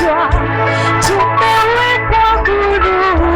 tumekombolewa, tumewekwa huru.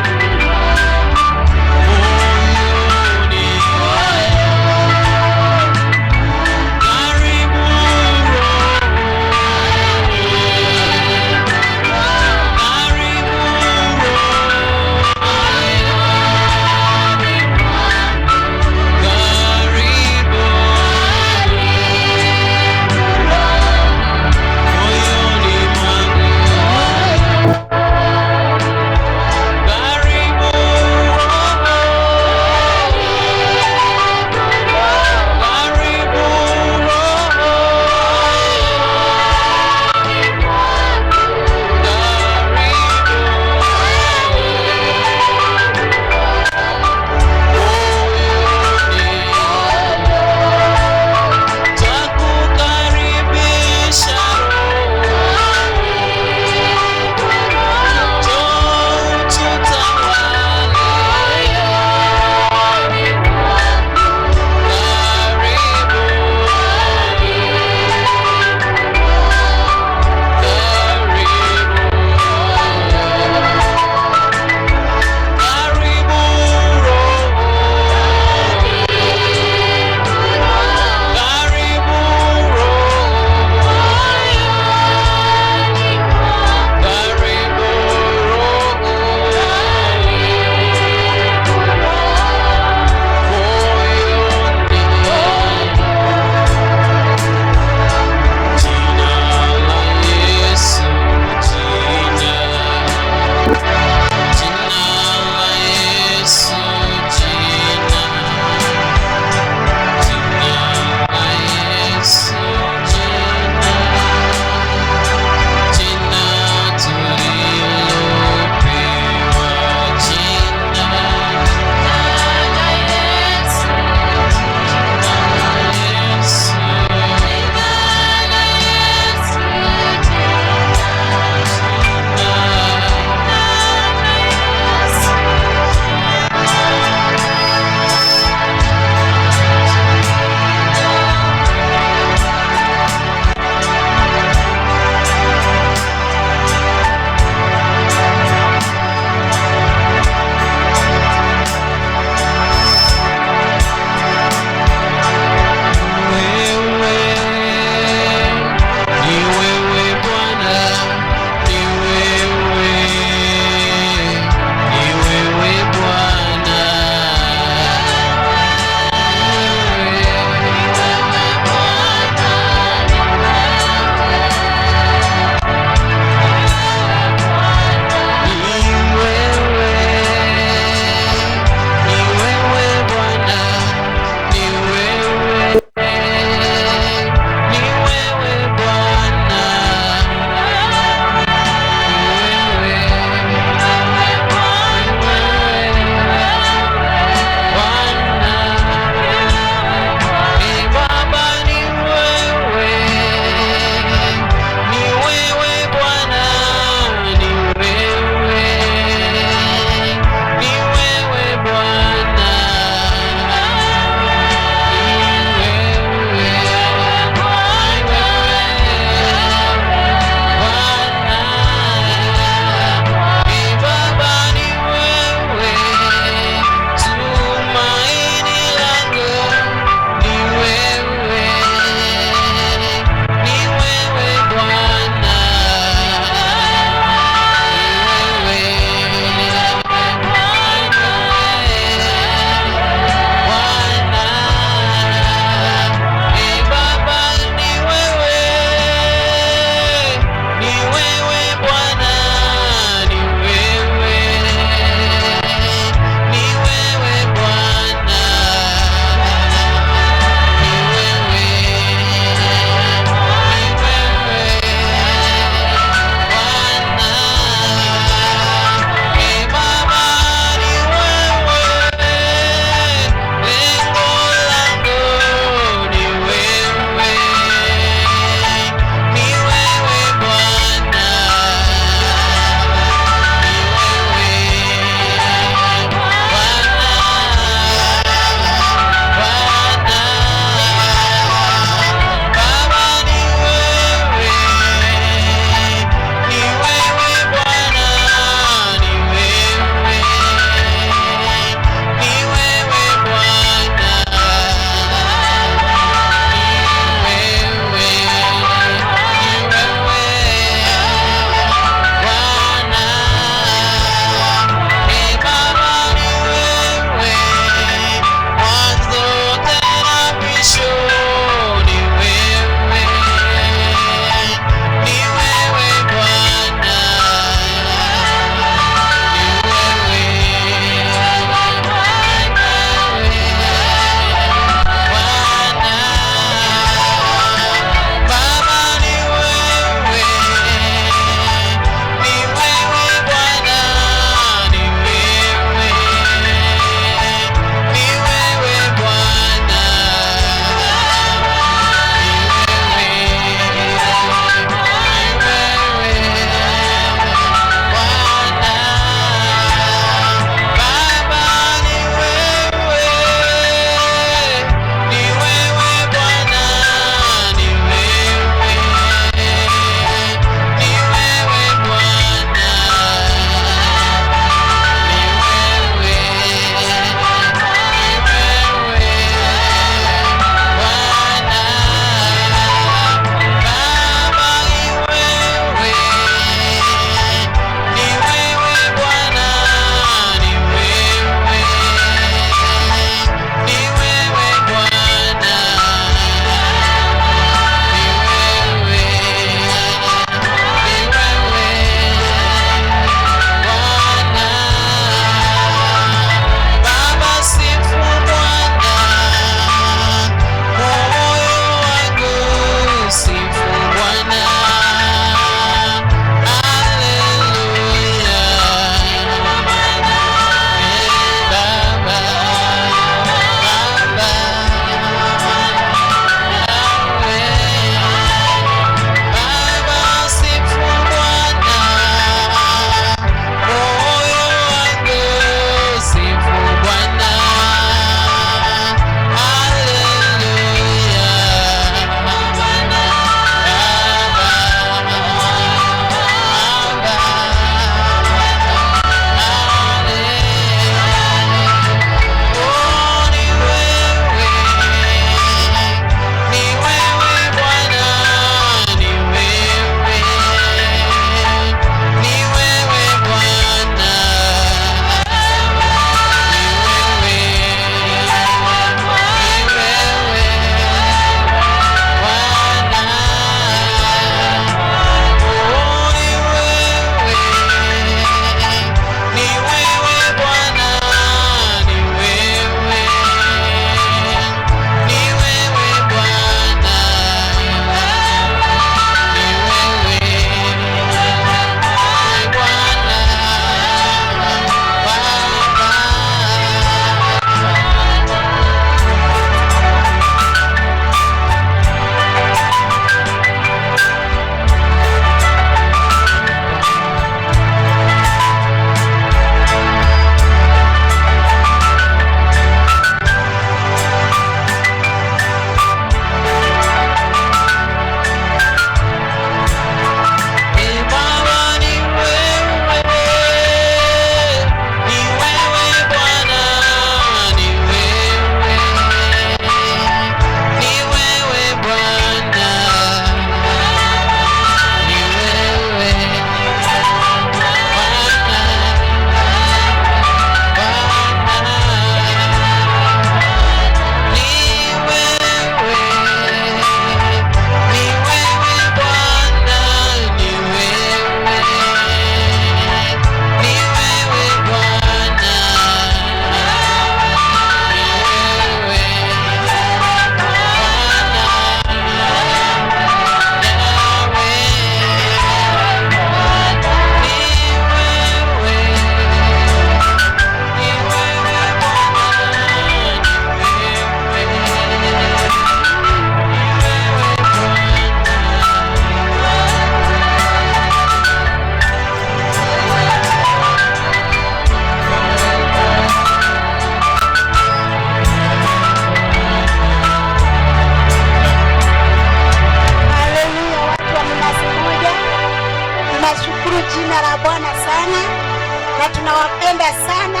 tunakupenda sana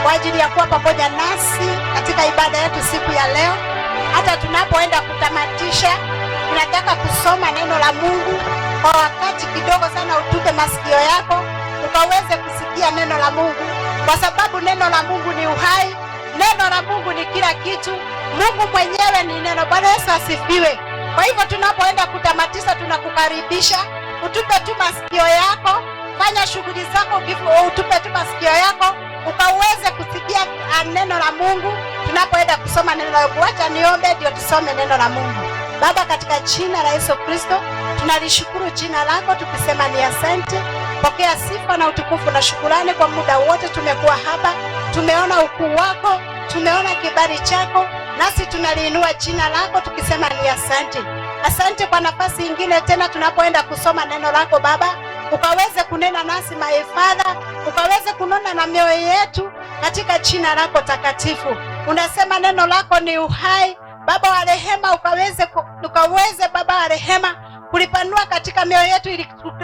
kwa ajili ya kuwa pamoja nasi katika ibada yetu siku ya leo. Hata tunapoenda kutamatisha, tunataka kusoma neno la Mungu kwa wakati kidogo sana. Utupe masikio yako ukaweze kusikia neno la Mungu, kwa sababu neno la Mungu ni uhai. Neno la Mungu ni kila kitu. Mungu mwenyewe ni neno. Bwana Yesu asifiwe. Kwa hivyo tunapoenda kutamatisha, tunakukaribisha utupe tu masikio yako, fanya shughuli zako, utupe tu masikio yako ukaweze kusikia neno la Mungu tunapoenda kusoma neno la Mungu. Acha niombe ndio tusome neno la Mungu. Baba, katika jina la Yesu Kristo, tunalishukuru jina lako tukisema ni asante. Pokea sifa na utukufu na shukrani kwa muda wote tumekuwa hapa. Tumeona ukuu wako, tumeona kibali chako, nasi tunaliinua jina lako tukisema ni asante. Asante kwa nafasi nyingine tena tunapoenda kusoma neno lako Baba, ukaweze kunena nasi my Father, ukaweze kunena na mioyo yetu katika jina lako takatifu. Unasema neno lako ni uhai. Baba wa rehema, ukaweze Baba wa rehema kulipanua katika mioyo yetu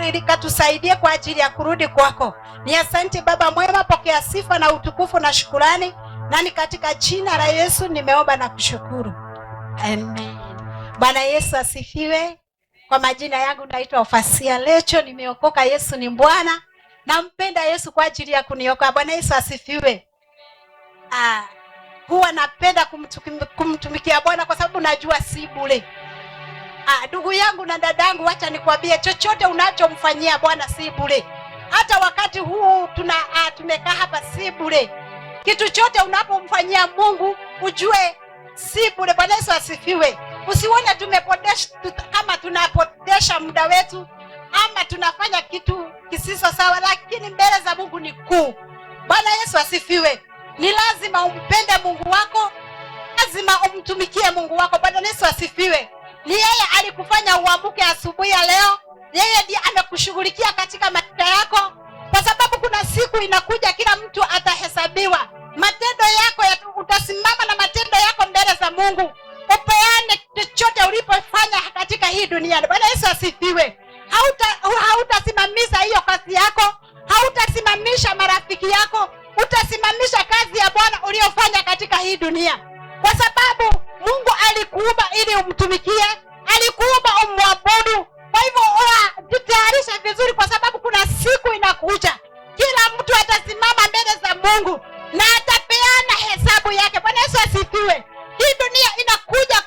ili katusaidie kwa ajili ya kurudi kwako. Ni asante Baba mwema, pokea sifa na utukufu na shukrani. Nani katika jina la Yesu nimeomba na kushukuru. Amen. Bwana Yesu asifiwe. Kwa majina yangu naitwa Ofasia Lecho, nimeokoka. Yesu ni Bwana. Nampenda Yesu kwa ajili ya kuniokoa. Bwana Yesu asifiwe. Huwa napenda kumtumikia Bwana kwa sababu najua si bure. Ndugu yangu na dadangu, acha nikwambie, chochote unachomfanyia Bwana si bure. Hata wakati huu tumekaa hapa si bure. Kitu chote unapomfanyia Mungu ujue si bure. Bwana Yesu asifiwe. Usione kama tunapotesha muda wetu ama tunafanya kitu kisiso sawa, lakini mbele za Mungu ni kuu. Bwana Yesu asifiwe. Ni lazima umpende Mungu wako, lazima umtumikie Mungu wako. Bwana Yesu asifiwe. Ni yeye alikufanya uamke asubuhi ya leo. Yeye ndiye anakushughulikia katika maisha yako, kwa sababu kuna siku inakuja kila mtu atahesabiwa. Matendo yako utasimama na matendo yako mbele za Mungu. Upeane chochote ulipofanya katika hii dunia. Bwana Yesu asifiwe. Hautasimamisha hiyo kazi yako, hautasimamisha marafiki yako, utasimamisha kazi ya Bwana uliyofanya katika hii dunia, kwa sababu Mungu alikuumba ili umtumikie, alikuumba umwabudu. Kwa hivyo jitayarishe vizuri, kwa sababu kuna siku inakuja kila mtu atasimama mbele za Mungu na atapeana hesabu yake. Bwana Yesu asifiwe. Hii dunia inakuja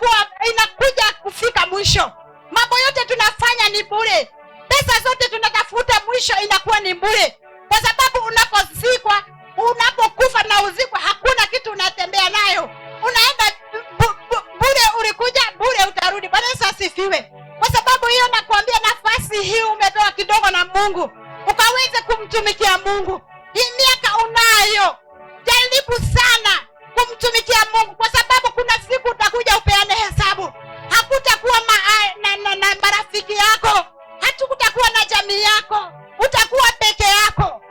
kufika mwisho. Mambo yote tunafanya ni bure. Pesa zote tunatafuta mwisho inakuwa ni bure, kwa sababu unapozikwa, unapokufa na uzikwa, hakuna kitu unatembea nayo. Unaenda bure, ulikuja bure, utarudi. Bwana Yesu asifiwe. Kwa sababu hiyo nakwambia, nafasi hii umepewa kidogo na Mungu ukaweze kumtumikia Mungu. Hii miaka unayo, jaribu sana kumtumikia Mungu, kwa sababu kuna siku utakuja upeane hesabu. Hakutakuwa na marafiki yako, hatukutakuwa na jamii yako, utakuwa peke yako.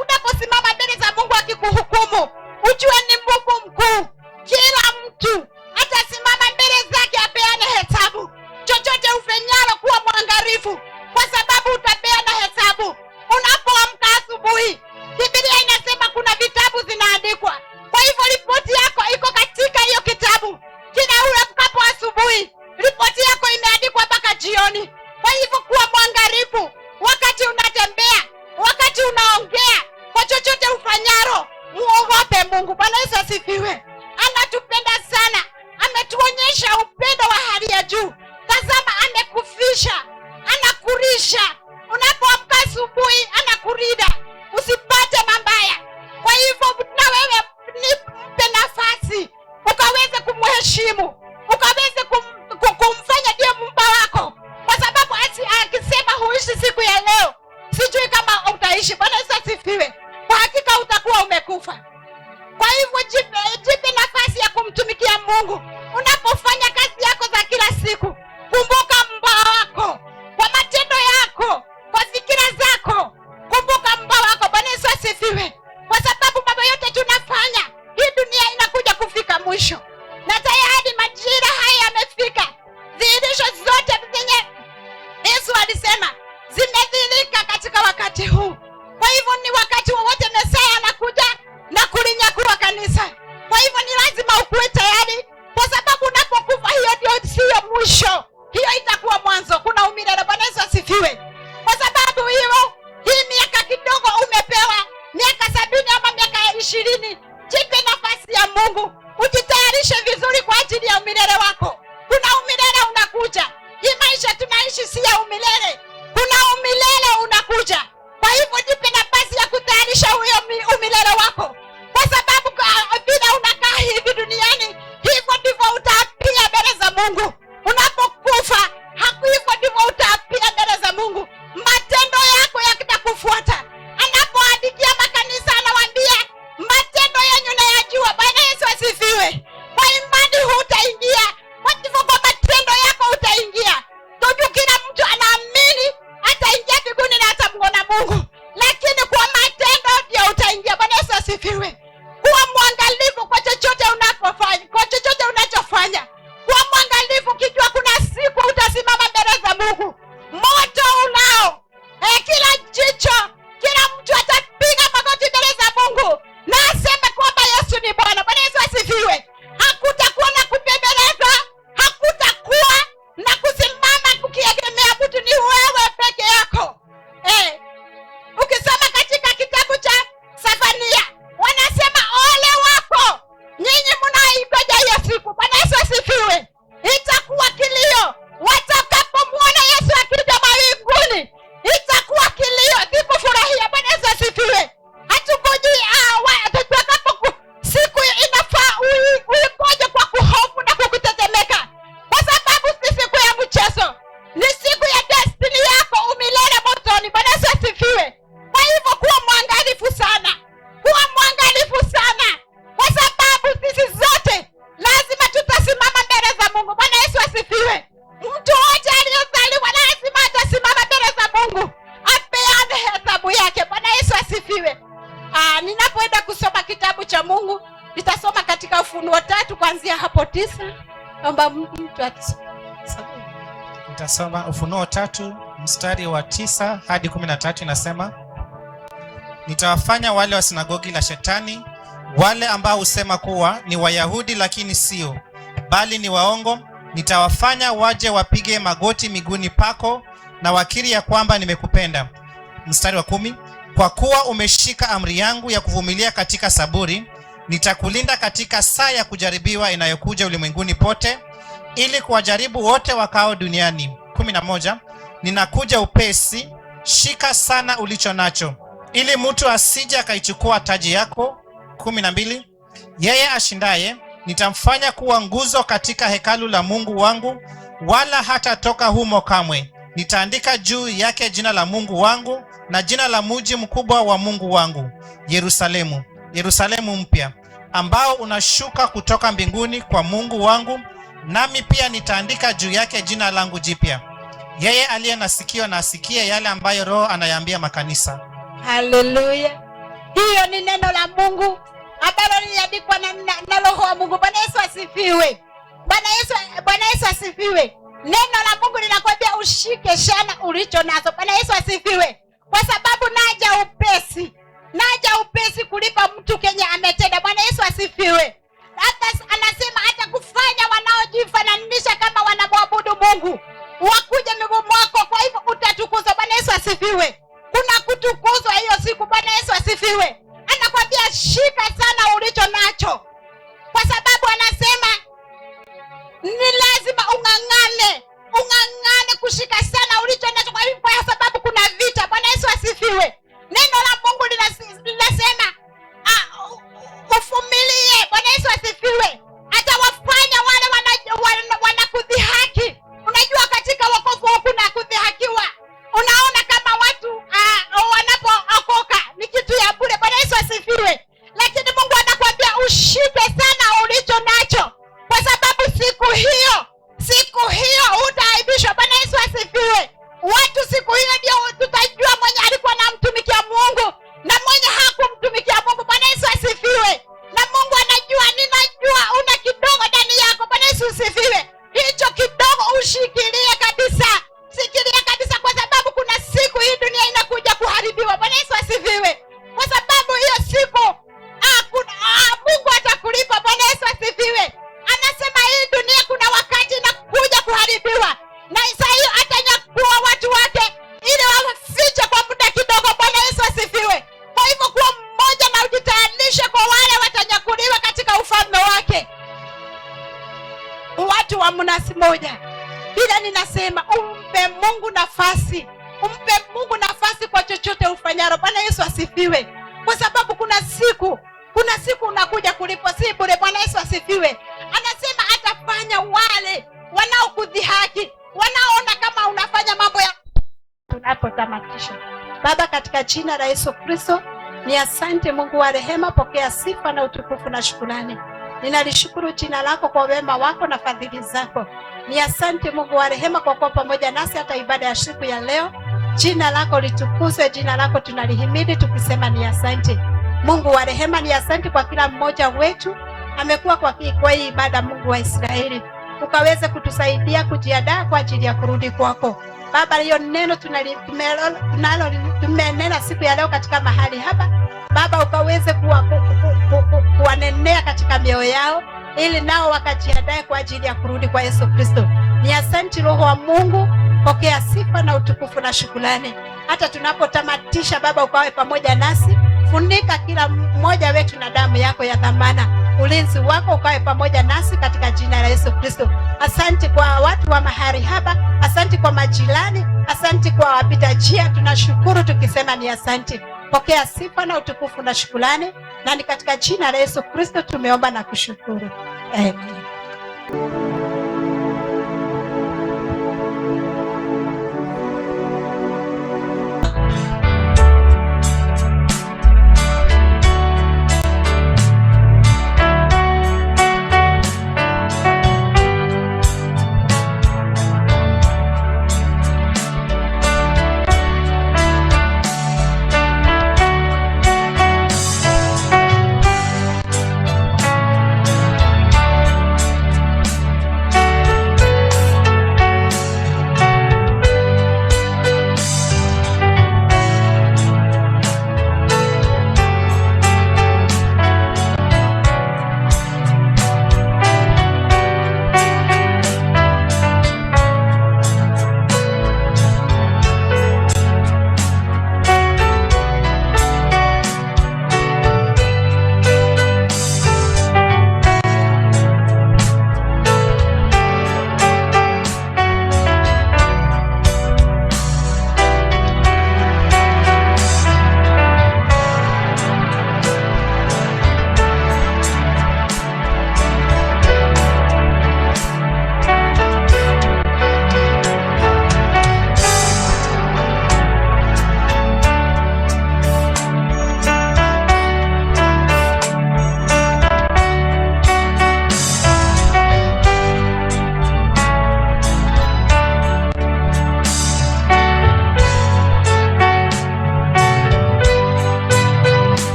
Unaposimama mbele za Mungu akikuhukumu, ujue ni Mungu mkuu. Kila mtu atasimama mbele zake apeane hesabu. Chochote ufanyalo kuwa mwangalifu, kwa sababu utapeana hesabu. Unapoamka asubuhi, Biblia inasema kuna vitabu zinaandikwa. Kwa hivyo ripoti yako iko katika hiyo kitabu. Kila uamkapo asubuhi, ripoti yako imeandikwa mpaka jioni. Kwa hivyo kuwa mwangalifu wakati unatembea, wakati unaongea, kwa chochote ufanyalo, muogope Mungu. Bwana Yesu asifiwe. Anatupenda sana. Ametuonyesha upendo wa hali ya juu. Tazama, amekufisha, anakurisha. Unapoamka asubuhi, anakurinda usipate mabaya. Kwa hivyo na wewe nipe nafasi ukaweze kumheshimu, ukaweze kumfanya ndiye Muumba wako, kwa sababu akisema huishi siku ya leo, sijui kama utaishi. Bwana Yesu asifiwe. Kwa hakika utakuwa umekufa. Kwa hivyo jipe nafasi ya kumtumikia Mungu. Unapofanya kazi yako za kila siku, kumbuka Muumba wako kwa matendo yako, kwa fikira zako. Kumbuka Muumba wako. Bwana Yesu asifiwe. Kwa sababu mambo yote tunafanya, hii dunia inakuja kufika mwisho, na tayari majira haya yamefika. Dhihirisho zote zenye Yesu alisema zimedhihirika katika wakati huu. Kwa hivyo ni wakati wowote Mesaya anakuja 2020. Jipe nafasi ya Mungu, ujitayarishe vizuri kwa ajili ya umilele wako. Kuna umilele unakuja. Hii maisha tunaishi si ya umilele, kuna umilele unakuja. Kwa hivyo jipe nafasi ya kutayarisha huyo umilele wako, kwa sababu vile unakaa hivi duniani, hivyo ndivyo utaapia mbele za Mungu. Unapokufa, hivyo ndivyo utaapia mbele za Mungu. Matendo yako yakitakufuata. Anapoandikia makanisa anawaambia, matendo yenu nayajua. Bwana Yesu asifiwe. Kwa imani hutaingia, kwa hivyo kwa matendo yako utaingia. Ndio kila mtu anaamini ataingia mbinguni na atamwona Mungu, lakini kwa matendo ndio utaingia. Bwana Yesu asifiwe. Kuwa mwangalifu kwa chochote unachofanya, kwa chochote unachofanya. Kuwa mwangalifu kijua kuna siku utasimama mbele za Mungu. Moto unao. Kila jicho, kila mtu atapiga magoti mbele za Mungu na aseme kwamba Yesu ni Bwana. Bwana Yesu asifiwe. Hakutakuwa na kubembeleza, hakutakuwa na kusimama kukiegemea mtu, ni wewe peke yako. Ukisoma katika kitabu cha Sefania, wanasema ole wako nyinyi mnaoingoja hiyo siku. Bwana Yesu asifiwe. Itakuwa kilio watakapomwona Yesu akija mawinguni, itakuwa kilio, si kufurahia. Bwana Yesu asifiwe. Hatukuji siku inafaa uikoje kwa kuhofu na kukutetemeka, kwa sababu si siku ya mchezo, ni siku ya destiny yako, umilele motoni. Bwana Yesu asifiwe. Kwa hivyo kuwa mwangalifu sana, kuwa mwangalifu sana, kwa sababu sisi zote lazima tutasimama mbele za Mungu. Bwana Yesu asifiwe. Mtu wote aliyozaliwa lazima atasimama mbele za Mungu, apeane hesabu yake. Bwana Yesu asifiwe. Ninapoenda kusoma kitabu cha Mungu, nitasoma katika Ufunuo 3 kuanzia hapo 9. Naomba mtu atusome. Nitasoma Ufunuo 3 mstari wa 9 hadi 13. Inasema, nitawafanya wale wa sinagogi la Shetani, wale ambao husema kuwa ni Wayahudi lakini sio, bali ni waongo, nitawafanya waje wapige magoti miguuni pako na wakiri ya kwamba nimekupenda. Mstari wa 10, kwa kuwa umeshika amri yangu ya kuvumilia katika saburi, nitakulinda katika saa ya kujaribiwa inayokuja ulimwenguni pote, ili kuwajaribu wote wakao duniani. 11, ninakuja upesi, shika sana ulicho nacho, ili mtu asije akaichukua taji yako. 12, yeye ashindaye nitamfanya kuwa nguzo katika hekalu la Mungu wangu, wala hatatoka humo kamwe. Nitaandika juu yake jina la Mungu wangu na jina la mji mkubwa wa Mungu wangu, Yerusalemu, Yerusalemu mpya, ambao unashuka kutoka mbinguni kwa Mungu wangu, nami pia nitaandika juu yake jina langu jipya. Yeye aliye na sikio na asikie yale ambayo Roho anayaambia makanisa. Haleluya. Hiyo ni neno la Mungu ambalo liliandikwa na Roho wa Mungu. Bwana Yesu asifiwe. Bwana Yesu asifiwe. Neno la Mungu linakwambia ushike sana ulicho nazo. Bwana Yesu asifiwe. Kwa sababu naja upesi kulipa mtu kenye ametenda. Bwana Yesu asifiwe. Hata anasema hata kufanya wanaojifananisha kama wanamwabudu Mungu wakuje miguu mwako, kwa hivyo utatukuzwa. Bwana Yesu asifiwe. Kuna kutukuzwa hiyo siku. Bwana Yesu asifiwe. Anakwambia shika sana ulicho nacho, kwa sababu anasema ni lazima ung'ang'ane kushika sana ulicho nacho, kwa sababu kuna vita. Bwana Yesu asifiwe. Neno la Mungu linasema uvumilie. Bwana Yesu asifiwe. Atawafanya wale wanakudhihaki. Unajua katika wokovu kuna kudhihakiwa. Unaona kama watu wanapookoka ni kitu ya bure. Bwana Yesu asifiwe. Lakini Mungu anakuambia ushike sana ulicho nacho, kwa sababu siku hiyo utaaibishwa. Bwana Yesu asifiwe. Watu siku hiyo ndio tutajua mwenye alikuwa anamtumikia Mungu na mwenye hakumtumikia Mungu. Bwana Yesu asifiwe. Na Mungu anajua, ninajua una kidogo ndani yako. Bwana Yesu asifiwe. Hicho kidogo ushikilie kabisa. Sikilia kabisa, kwa sababu kuna siku hii dunia inakuja kuharibiwa. Bwana Yesu asifiwe. Kwa sababu hiyo siku Mungu wa mnasi moja. Bila ninasema umpe Mungu nafasi. Umpe Mungu nafasi kwa chochote ufanyalo. Bwana Yesu asifiwe. Kwa sababu kuna siku unakuja kulipwa si bure. Bwana Yesu asifiwe. Anasema atafanya wale wanaokudhihaki, wanaona kama unafanya mambo ya tunapotamatisha. Baba, katika jina la Yesu Kristo, ni asante Mungu wa rehema, pokea sifa na utukufu na shukrani. Ninalishukuru jina lako kwa wema wako na fadhili zako. Ni asante Mungu wa rehema kwa kuwa pamoja nasi hata ibada ya siku ya leo. Jina lako litukuzwe, jina lako tunalihimidi tukisema ni asante. Mungu wa rehema, ni asante kwa kila mmoja wetu amekuwa kwa hii ibada. Mungu wa Israeli, ukaweze kutusaidia kujiandaa kwa ajili ya kurudi kwako. Baba, hiyo neno tumenena siku ya leo katika mahali hapa, Baba, ukaweze kuwanenea katika mioyo yao, ili nao wakajiandae kwa ajili ya kurudi kwa Yesu Kristo. Ni asante Roho wa Mungu, pokea sifa na utukufu na shukrani. Hata tunapotamatisha Baba, ukawe pamoja nasi, funika kila mmoja wetu na damu yako ya dhamana. Ulinzi wako ukawe pamoja nasi katika jina la Yesu Kristo. Asante kwa watu wa mahali hapa, asante kwa majirani, asante kwa wapita njia. Tunashukuru tukisema ni asante. Pokea sifa na utukufu na shukrani, na ni katika jina la Yesu Kristo tumeomba na kushukuru. Amen.